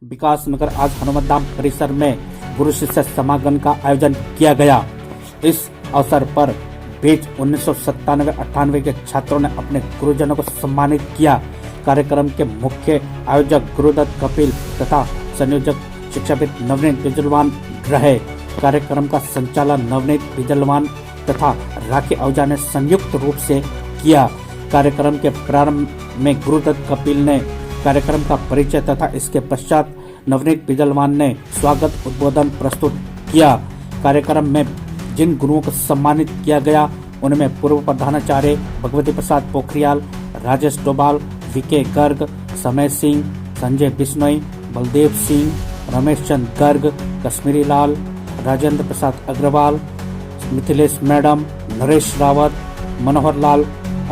विकास नगर आज हनुमान धाम परिसर में गुरु शिष्य समागम का आयोजन किया गया। इस अवसर पर बीच 1997-98 के छात्रों ने अपने गुरुजनों को सम्मानित किया। कार्यक्रम के मुख्य आयोजक गुरुदत्त कपिल तथा संयोजक शिक्षाविद नवनीत बिजलवान रहे। कार्यक्रम का संचालन नवनीत बिजलवान तथा राखी आहूजा ने संयुक्त रूप से किया। कार्यक्रम के प्रारंभ में गुरुदत्त कपिल ने कार्यक्रम का परिचय तथा इसके पश्चात नवनीत बिजलवान ने स्वागत उद्बोधन प्रस्तुत किया। कार्यक्रम में जिन गुरुओं को सम्मानित किया गया उनमें पूर्व प्रधानाचार्य भगवती प्रसाद पोखरियाल, राजेश डोभाल, वीके गर्ग, समय सिंह, संजय बिश्नोई, बलदेव सिंह, रमेश चंद गर्ग, कश्मीरी लाल, राजेंद्र प्रसाद अग्रवाल, मिथिलेश मैडम, नरेश रावत, मनोहर लाल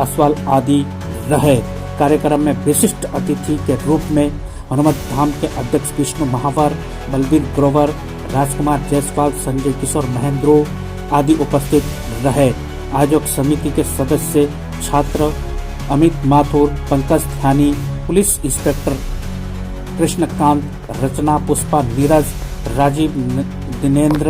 असवाल आदि रहे। कार्यक्रम में विशिष्ट अतिथि के रूप में हनुमान धाम के अध्यक्ष विष्णु महावर, बलबीर ग्रोवर, राजकुमार जायसवाल, संजय किशोर महेंद्रो आदि उपस्थित रहे। आयोजक समिति के सदस्य छात्र अमित माथुर, पंकज ध्यानी, पुलिस इंस्पेक्टर कृष्णकांत, रचना, पुष्पा, नीरज, राजीव, दिनेंद्र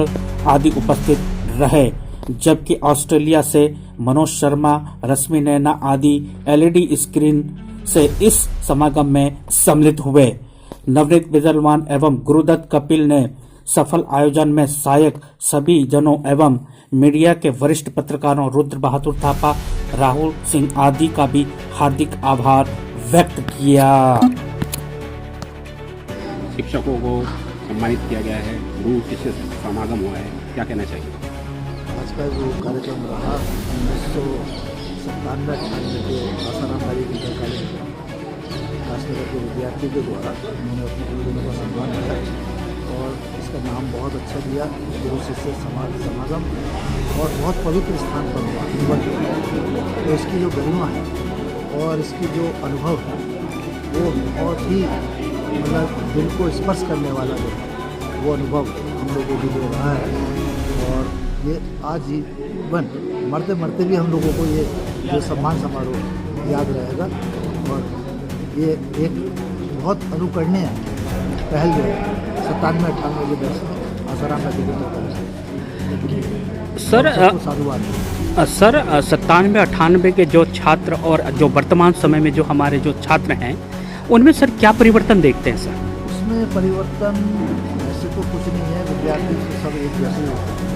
आदि उपस्थित रहे। जबकि ऑस्ट्रेलिया से मनोज शर्मा, रश्मि नैना आदि एलईडी स्क्रीन से इस समागम में सम्मिलित हुए। नवनीत बिजलवान एवं गुरुदत्त कपिल ने सफल आयोजन में सहायक सभी जनों एवं मीडिया के वरिष्ठ पत्रकारों रुद्र बहादुर थापा, राहुल सिंह आदि का भी हार्दिक आभार व्यक्त किया। शिक्षकों को सम्मानित किया गया है, गुरु शिष्य समागम हुआ है, क्या कहना चाहिए? आज का जो कार्यक्रम रहा 1997-98 के आसाराम बाड़ी इंटर कॉलेज विकासनगर के विद्यार्थी के द्वारा उन्होंने अपने गुरुजनों का सम्मान किया और इसका नाम बहुत अच्छा दिया, गुरु शिष्य समागम, और बहुत पवित्र स्थान पर हुआ। तो इसकी जो गरिमा है और इसकी जो अनुभव है वो बहुत ही मतलब दिल को स्पर्श करने वाला जो है वो अनुभव हम लोगों को मिल रहा है। और ये आज जीवन मरते मरते भी हम लोगों को ये सम्मान समारोह याद रहेगा। और ये एक बहुत अनुकरणीय पहल जो है 97-98 के दस आसाराम सर 97-98 के जो छात्र और जो वर्तमान समय में जो हमारे जो छात्र हैं उनमें सर क्या परिवर्तन देखते हैं सर? उसमें परिवर्तन ऐसे तो कुछ नहीं है, विद्यार्थी सब एक जैसे होते हैं।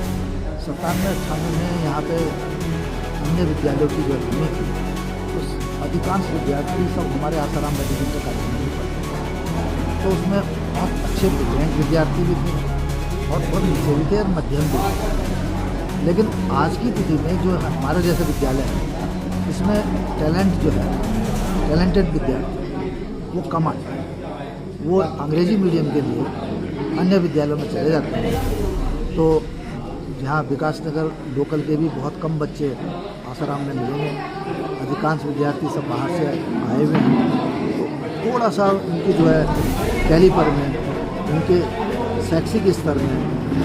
97-98 में यहाँ पे अन्य विद्यालयों की जो भूमि थी उस अधिकांश विद्यार्थी सब हमारे आसाराम मेडिकल के कार्यक्रम में पढ़ते हैं। तो उसमें बहुत अच्छे विद्यार्थी भी थे और बहुत नीचे भी थे और मध्यम भी थे। लेकिन आज की तिथि में जो हमारे जैसे विद्यालय है इसमें टैलेंट जो है, टैलेंटेड विद्यार्थी वो कम आते हैं। वो अंग्रेजी मीडियम के लिए अन्य विद्यालयों में चले जाते हैं। तो यहाँ विकास नगर लोकल के भी बहुत कम बच्चे आसाराम में मिलेंगे, अधिकांश विद्यार्थी सब बाहर से आए हुए हैं। तो थोड़ा सा उनकी जो है कैलिपर में, उनके शैक्षिक स्तर में,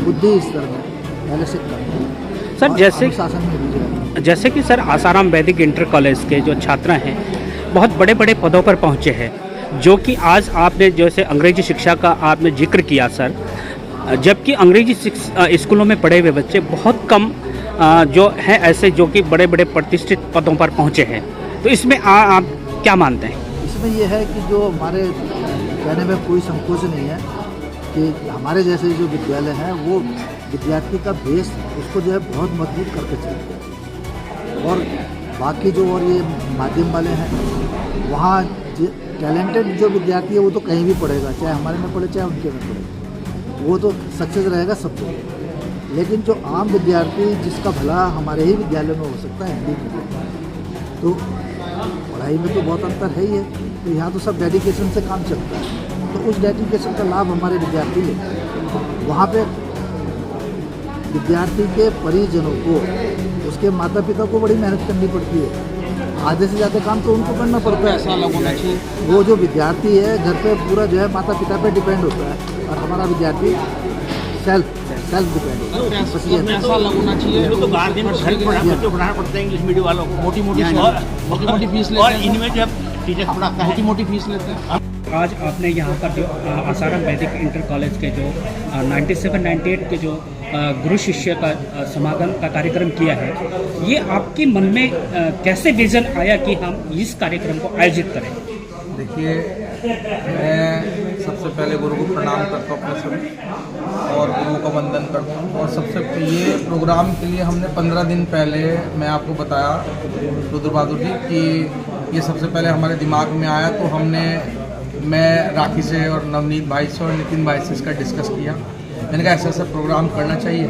बुद्धि स्तर में पहले से कम है सर। शासन में भी जैसे कि सर आसाराम वैदिक इंटर कॉलेज के जो छात्र हैं बहुत बड़े बड़े पदों पर पहुँचे हैं, जो कि आज आपने जैसे अंग्रेजी शिक्षा का आपने जिक्र किया सर, जबकि अंग्रेजी स्कूलों में पढ़े हुए बच्चे बहुत कम जो हैं ऐसे जो कि बड़े बड़े प्रतिष्ठित पदों पर पहुंचे हैं। तो इसमें आप क्या मानते हैं? इसमें यह है कि जो हमारे कहने में कोई संकोच नहीं है कि हमारे जैसे जो विद्यालय हैं वो विद्यार्थी का बेस उसको जो है बहुत मजबूत करके चलते हैं। और बाकी जो और ये माध्यम वाले हैं वहाँ टैलेंटेड जो विद्यार्थी है वो तो कहीं भी पढ़ेगा, चाहे हमारे में पढ़े चाहे उनके में पढ़े, वो तो सक्सेस रहेगा सबको। लेकिन जो आम विद्यार्थी जिसका भला हमारे ही विद्यालय में हो सकता है हिंदी में, तो पढ़ाई में तो बहुत अंतर है ही है। तो यहाँ तो सब डेडिकेशन से काम चलता है, तो उस डेडिकेशन का लाभ हमारे विद्यार्थी लेते हैं। वहाँ पे विद्यार्थी के परिजनों को, उसके माता पिता को बड़ी मेहनत करनी पड़ती है, आधे से ज़्यादा काम तो उनको करना पड़ता है। ऐसा अलग होना चाहिए। वो जो विद्यार्थी है घर पे पूरा जो है माता पिता पे डिपेंड होता है, और हमारा विद्यार्थी सेल्फ डिपेंड होता है। ऐसा अलग होना चाहिए। तो गार्जियन घर पढ़ाना पड़ता है इंग्लिश मीडियम वालों को, मोटी मोटी फीस लेते हैं, और इनमें जब टीचर पढ़ाता है मोटी मोटी फीस लेते हैं। आज आपने यहाँ का जो आसाराम वैदिक इंटर कॉलेज के जो 97-98 के जो गुरु शिष्य का समागम का कार्यक्रम किया है, ये आपके मन में कैसे विजन आया कि हम इस कार्यक्रम को आयोजित करें? देखिए, मैं सबसे पहले गुरु को प्रणाम करता हूँ अपने सभी, और गुरु का वंदन करता हूँ। और सबसे ये प्रोग्राम के लिए हमने 15 दिन पहले, मैं आपको बताया रुद्र बहादुर जी, कि ये सबसे पहले हमारे दिमाग में आया, तो मैं राखी से और नवनीत भाई से और नितिन भाई से इसका डिस्कस किया। मैंने कहा ऐसा प्रोग्राम करना चाहिए,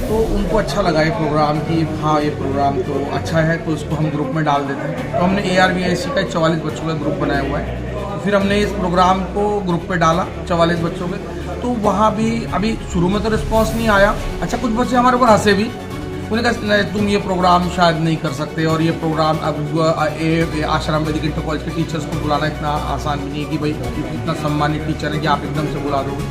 तो उनको अच्छा लगा ये प्रोग्राम कि हाँ ये प्रोग्राम तो अच्छा है, तो इसको हम ग्रुप में डाल देते हैं। तो हमने ARVIC का 44 बच्चों का ग्रुप बनाया हुआ है, तो फिर हमने इस प्रोग्राम को ग्रुप पे डाला 44 बच्चों के। तो वहाँ भी अभी शुरू में तो रिस्पॉन्स नहीं आया। अच्छा, कुछ बच्चे हमारे ऊपर हंसे भी, उन्होंने कहा तुम ये प्रोग्राम शायद नहीं कर सकते, और ये प्रोग्राम अब आसाराम वैदिक इंटर कॉलेज के टीचर्स को बुलाना इतना आसान भी नहीं है कि भाई इतना सम्मानित टीचर है कि आप एकदम से बुला दोगे।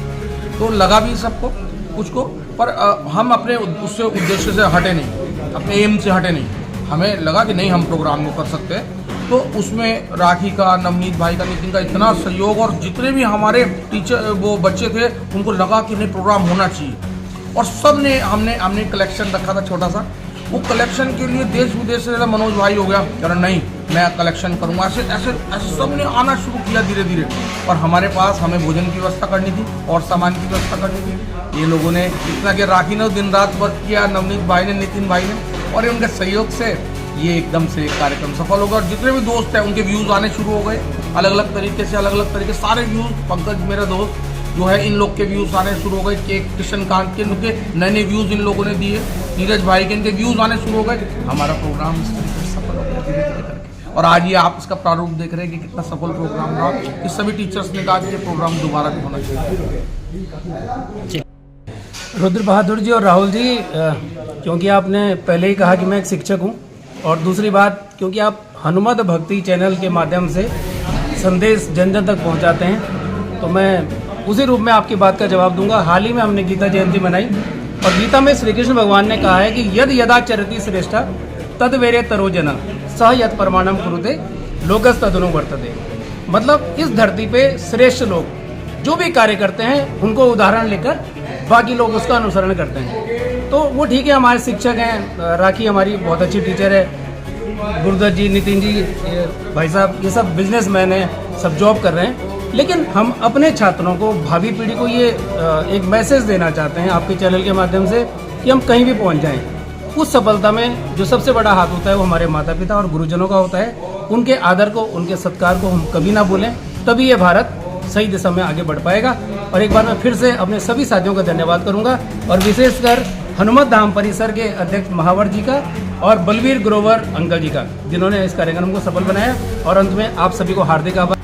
तो लगा भी सबको कुछ को, पर हम अपने उससे उद्देश्य से हटे नहीं, अपने एम से हटे नहीं। हमें लगा कि नहीं, हम प्रोग्राम को कर सकते हैं। तो उसमें राखी का, नवनीत भाई का, नितिन का इतना सहयोग, और जितने भी हमारे टीचर वो बच्चे थे उनको लगा कि नहीं प्रोग्राम होना चाहिए। और सब ने हमने कलेक्शन रखा था छोटा सा, वो कलेक्शन के लिए देश विदेश से मनोज भाई हो गया, कह रहा नहीं मैं कलेक्शन करूँगा। ऐसे सब ने आना शुरू किया धीरे धीरे। और हमारे पास हमें भोजन की व्यवस्था करनी थी और सामान की व्यवस्था करनी थी। ये लोगों ने इतना कि राखी ने दिन रात वर्क किया, नवनीत भाई ने, नितिन भाई ने, और उनके सहयोग से ये एकदम से कार्यक्रम सफल होगा। और जितने भी दोस्त हैं उनके व्यूज़ आने शुरू हो गए, अलग अलग तरीके सारे व्यूज़। पंकज मेरा दोस्त जो है, इन लोग के व्यूज़ आने शुरू हो गए, के किशनकांत के, उनके नए व्यूज़ इन लोगों ने दिए, नीरज भाई के, इनके व्यूज़ आने शुरू हो गए। हमारा प्रोग्राम इस तरीके से सफल हो गया धीरे धीरे करके। और आज ये आप इसका प्रारूप देख रहे हैं कि कितना सफल प्रोग्राम रहा, कि सभी टीचर्स ने कहा कि ये प्रोग्राम दोबारा भी होना चाहिए। रुद्र बहादुर जी और राहुल जी, क्योंकि आपने पहले ही कहा कि मैं एक शिक्षक हूं, और दूसरी बात क्योंकि आप हनुमत भक्ति चैनल के माध्यम से संदेश जन जन तक पहुंचाते हैं, तो मैं उसी रूप में आपकी बात का जवाब दूंगा। हाल ही में हमने गीता जयंती मनाई, और गीता में श्री कृष्ण भगवान ने कहा है कि यद यदा चरति श्रेष्ठा तद वेरे तरोजना स यद प्रमाणम कुरुते लोकस तदनु वर्तते। मतलब इस धरती पे श्रेष्ठ लोग जो भी कार्य करते हैं उनको उदाहरण लेकर बाकी लोग उसका अनुसरण करते हैं। तो वो ठीक है, हमारे शिक्षक हैं, राखी हमारी बहुत अच्छी टीचर है, गुरुदत्त जी, नितिन जी, भाई साहब, ये सब बिजनेसमैन हैं, सब जॉब कर रहे हैं। लेकिन हम अपने छात्रों को, भावी पीढ़ी को ये एक मैसेज देना चाहते हैं आपके चैनल के माध्यम से कि हम कहीं भी पहुंच जाएं, उस सफलता में जो सबसे बड़ा हाथ होता है वो हमारे माता पिता और गुरुजनों का होता है। उनके आदर को, उनके सत्कार को हम कभी ना भूलें, तभी ये भारत सही दिशा में आगे बढ़ पाएगा। और एक बार मैं फिर से अपने सभी साथियों का धन्यवाद करूंगा, और विशेषकर हनुमत धाम परिसर के अध्यक्ष महावर जी का और बलवीर ग्रोवर अंकल जी का, जिन्होंने इस कार्यक्रम को सफल बनाया। और अंत में आप सभी को हार्दिक आभार।